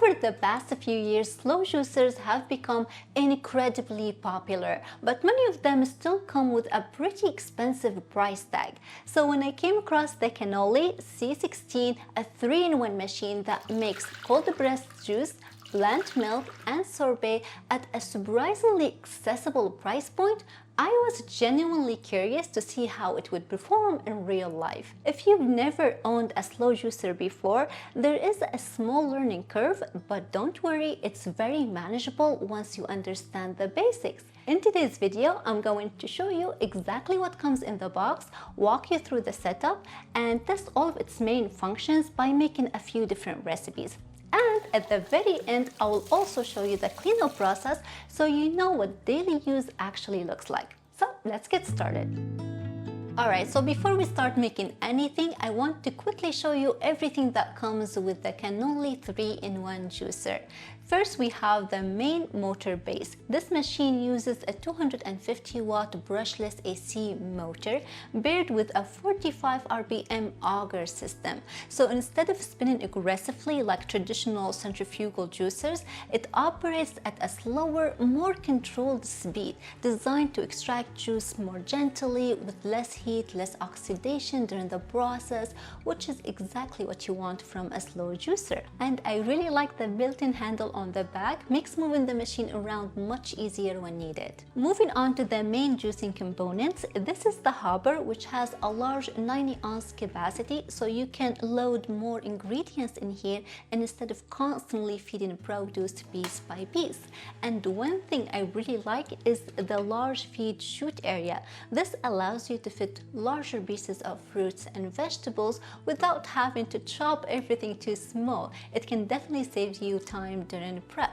Over the past few years, slow juicers have become incredibly popular, but many of them still come with a pretty expensive price tag. So when I came across the Canoly C16, a 3-in-1 machine that makes cold-pressed juice, blend milk, and sorbet at a surprisingly accessible price point, I was genuinely curious to see how it would perform in real life. If you've never owned a slow juicer before, there is a small learning curve, but don't worry, it's very manageable once you understand the basics. In today's video, I'm going to show you exactly what comes in the box, walk you through the setup, and test all of its main functions by making a few different recipes. And at the very end, I will also show you the cleanup process so you know what daily use actually looks like. So let's get started. Alright, so before we start making anything, I want to quickly show you everything that comes with the Canoly 3-in-1 juicer. First, we have the main motor base. This machine uses a 250-watt brushless AC motor paired with a 45 RPM auger system. So instead of spinning aggressively like traditional centrifugal juicers, it operates at a slower, more controlled speed, designed to extract juice more gently with less heat, less oxidation during the process, which is exactly what you want from a slow juicer. And I really like the built-in handle on the back, makes moving the machine around much easier when needed. Moving on to the main juicing components, this is the hopper, which has a large 90-ounce capacity, so you can load more ingredients in here instead of constantly feeding produce piece by piece. And one thing I really like is the large feed chute area. This allows you to fit larger pieces of fruits and vegetables without having to chop everything too small. It can definitely save you time during prep.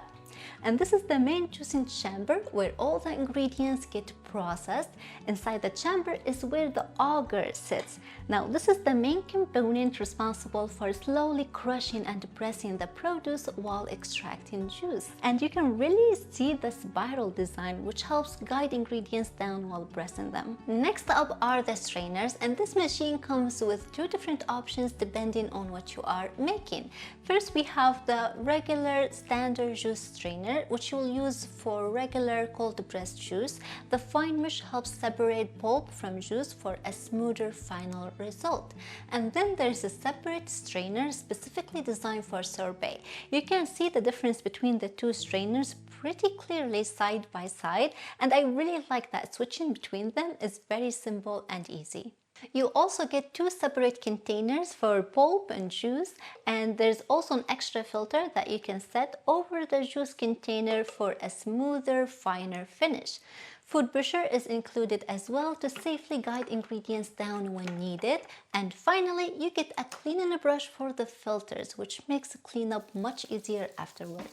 And this is the main juicing chamber where all the ingredients get processed. Inside the chamber is where the auger sits. Now, this is the main component responsible for slowly crushing and pressing the produce while extracting juice. And you can really see the spiral design, which helps guide ingredients down while pressing them. Next up are the strainers, and this machine comes with two different options depending on what you are making. First, we have the regular standard juice strainer, which you'll use for regular cold pressed juice. The fine mesh helps separate pulp from juice for a smoother final result. And then there's a separate strainer specifically designed for sorbet. You can see the difference between the two strainers pretty clearly side by side, and I really like that switching between them is very simple and easy. You also get two separate containers for pulp and juice, and there's also an extra filter that you can set over the juice container for a smoother, finer finish. Food pusher is included as well to safely guide ingredients down when needed. And finally, you get a cleaning brush for the filters, which makes cleanup much easier afterward.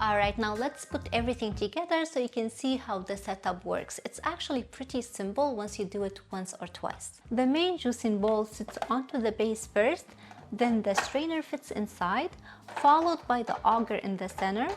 Alright, now let's put everything together so you can see how the setup works. It's actually pretty simple once you do it once or twice. The main juicing bowl sits onto the base first, then the strainer fits inside, followed by the auger in the center.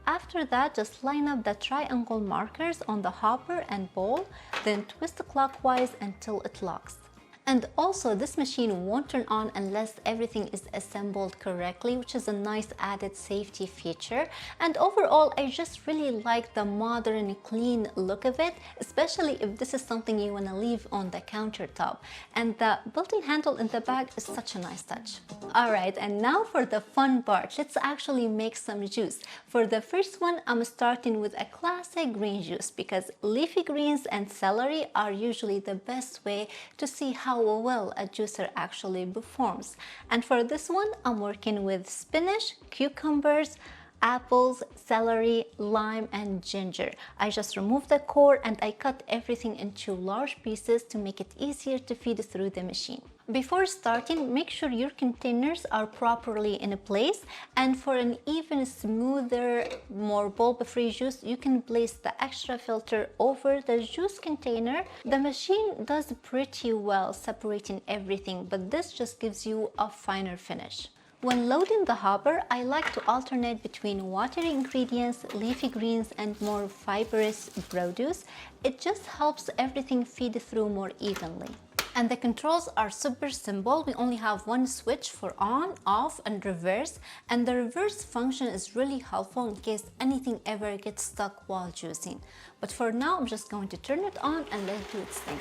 After that, just line up the triangle markers on the hopper and bowl, then twist clockwise until it locks. And also, this machine won't turn on unless everything is assembled correctly, which is a nice added safety feature. And overall, I just really like the modern, clean look of it, especially if this is something you want to leave on the countertop. And the built-in handle in the back is such a nice touch. Alright, and now for the fun part. Let's actually make some juice. For the first one, I'm starting with a classic green juice because leafy greens and celery are usually the best way to see how well a juicer actually performs. And for this one, I'm working with spinach, cucumbers, apples, celery, lime, and ginger. I just remove the core and I cut everything into large pieces to make it easier to feed through the machine. Before starting, make sure your containers are properly in place, and for an even smoother, more bulb-free juice, you can place the extra filter over the juice container. The machine does pretty well separating everything, but this just gives you a finer finish. When loading the hopper, I like to alternate between watery ingredients, leafy greens, and more fibrous produce. It just helps everything feed through more evenly. And the controls are super simple. We only have one switch for on, off, and reverse. And the reverse function is really helpful in case anything ever gets stuck while juicing. But for now, I'm just going to turn it on and let it do its thing.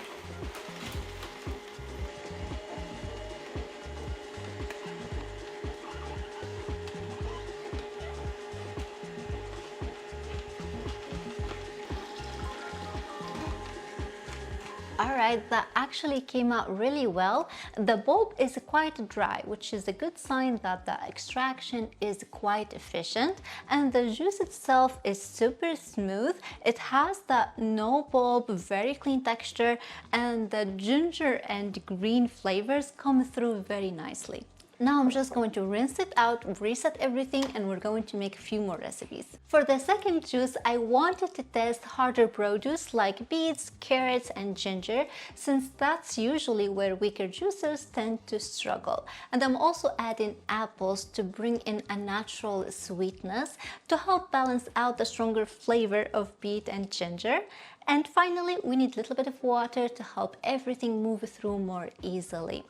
Alright, that actually came out really well. The bulb is quite dry, which is a good sign that the extraction is quite efficient, and the juice itself is super smooth. It has that no bulb, very clean texture, and the ginger and green flavors come through very nicely. Now I'm just going to rinse it out, reset everything, and we're going to make a few more recipes. For the second juice, I wanted to test harder produce like beets, carrots, and ginger, since that's usually where weaker juicers tend to struggle. And I'm also adding apples to bring in a natural sweetness to help balance out the stronger flavor of beet and ginger. And finally, we need a little bit of water to help everything move through more easily.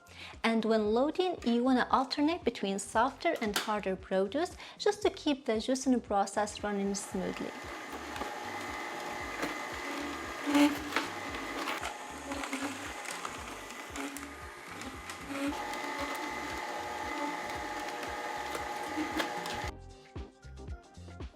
And when loading, you want to alternate between softer and harder produce just to keep the juicing process running smoothly.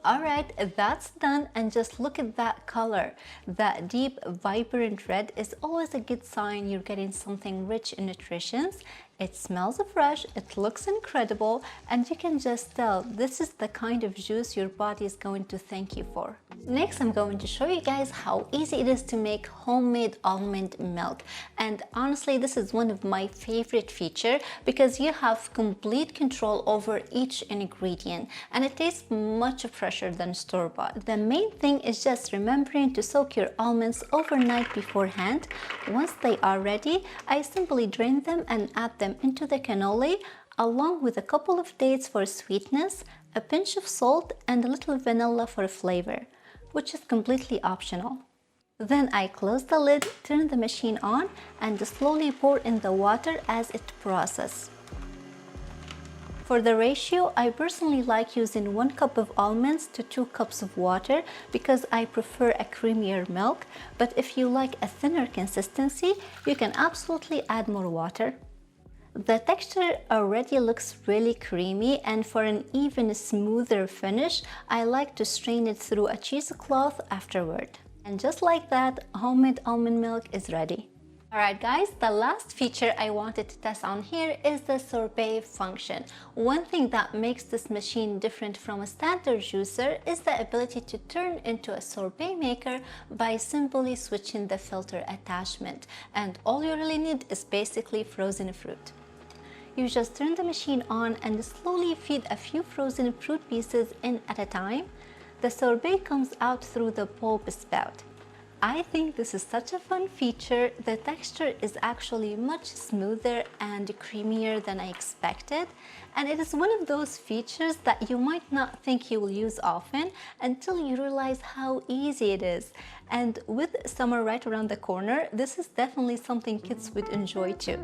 Alright, that's done, and just look at that color. That deep, vibrant red is always a good sign you're getting something rich in nutrients. It smells fresh, it looks incredible, and you can just tell this is the kind of juice your body is going to thank you for. Next, I'm going to show you guys how easy it is to make homemade almond milk. And honestly, this is one of my favorite features because you have complete control over each ingredient, and it tastes much fresher than store-bought. The main thing is just remembering to soak your almonds overnight beforehand. Once they are ready, I simply drain them and add them into the cannoli, along with a couple of dates for sweetness, a pinch of salt, and a little vanilla for flavor, which is completely optional. Then I close the lid, turn the machine on, and slowly pour in the water as it processes. For the ratio, I personally like using 1 cup of almonds to 2 cups of water because I prefer a creamier milk, but if you like a thinner consistency, you can absolutely add more water. The texture already looks really creamy, and for an even smoother finish, I like to strain it through a cheesecloth afterward. And just like that, homemade almond milk is ready. Alright guys, the last feature I wanted to test on here is the sorbet function. One thing that makes this machine different from a standard juicer is the ability to turn into a sorbet maker by simply switching the filter attachment. And all you really need is basically frozen fruit. You just turn the machine on and slowly feed a few frozen fruit pieces in at a time. The sorbet comes out through the pulp spout. I think this is such a fun feature. The texture is actually much smoother and creamier than I expected, and it is one of those features that you might not think you will use often until you realize how easy it is. And with summer right around the corner, this is definitely something kids would enjoy too.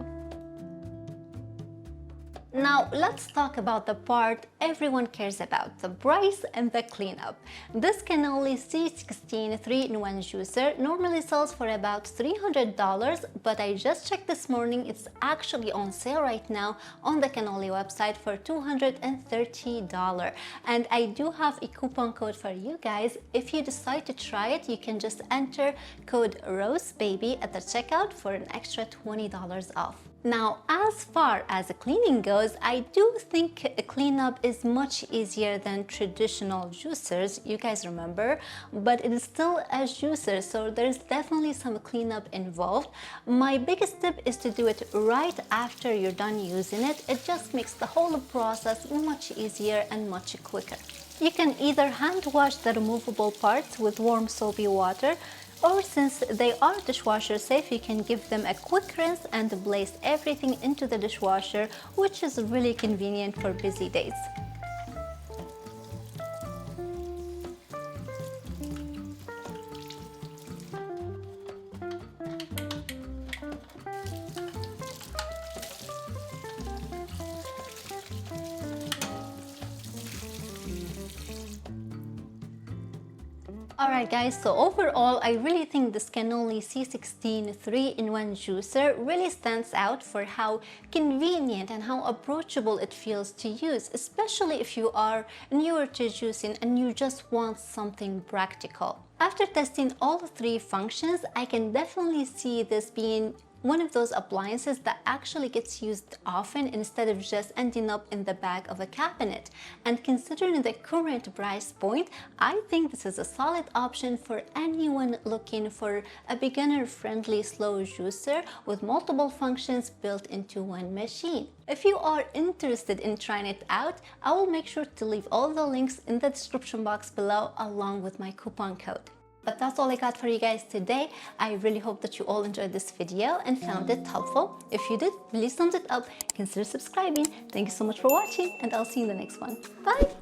Now let's talk about the part everyone cares about, the price and the cleanup. This Canoly C16 3-in-1 juicer normally sells for about $300, but I just checked this morning, it's actually on sale right now on the Canoli website for $230. And I do have a coupon code for you guys. If you decide to try it, you can just enter code ROSEBABY at the checkout for an extra $20 off. Now, as far as cleaning goes, I do think cleanup is much easier than traditional juicers, you guys remember, but it is still a juicer, so there's definitely some cleanup involved. My biggest tip is to do it right after you're done using it. It just makes the whole process much easier and much quicker. You can either hand wash the removable parts with warm soapy water, or since they are dishwasher safe, you can give them a quick rinse and place everything into the dishwasher, which is really convenient for busy days. Alright guys, so overall I really think this Canoli C16 3-in-1 juicer really stands out for how convenient and how approachable it feels to use, especially if you are newer to juicing and you just want something practical. After testing all three functions, I can definitely see this being one of those appliances that actually gets used often instead of just ending up in the back of a cabinet. And considering the current price point, I think this is a solid option for anyone looking for a beginner-friendly slow juicer with multiple functions built into one machine. If you are interested in trying it out, I will make sure to leave all the links in the description box below along with my coupon code. But that's all I got for you guys today. I really hope that you all enjoyed this video and found it helpful. If you did, please thumbs it up, consider subscribing. Thank you so much for watching, and I'll see you in the next one. Bye!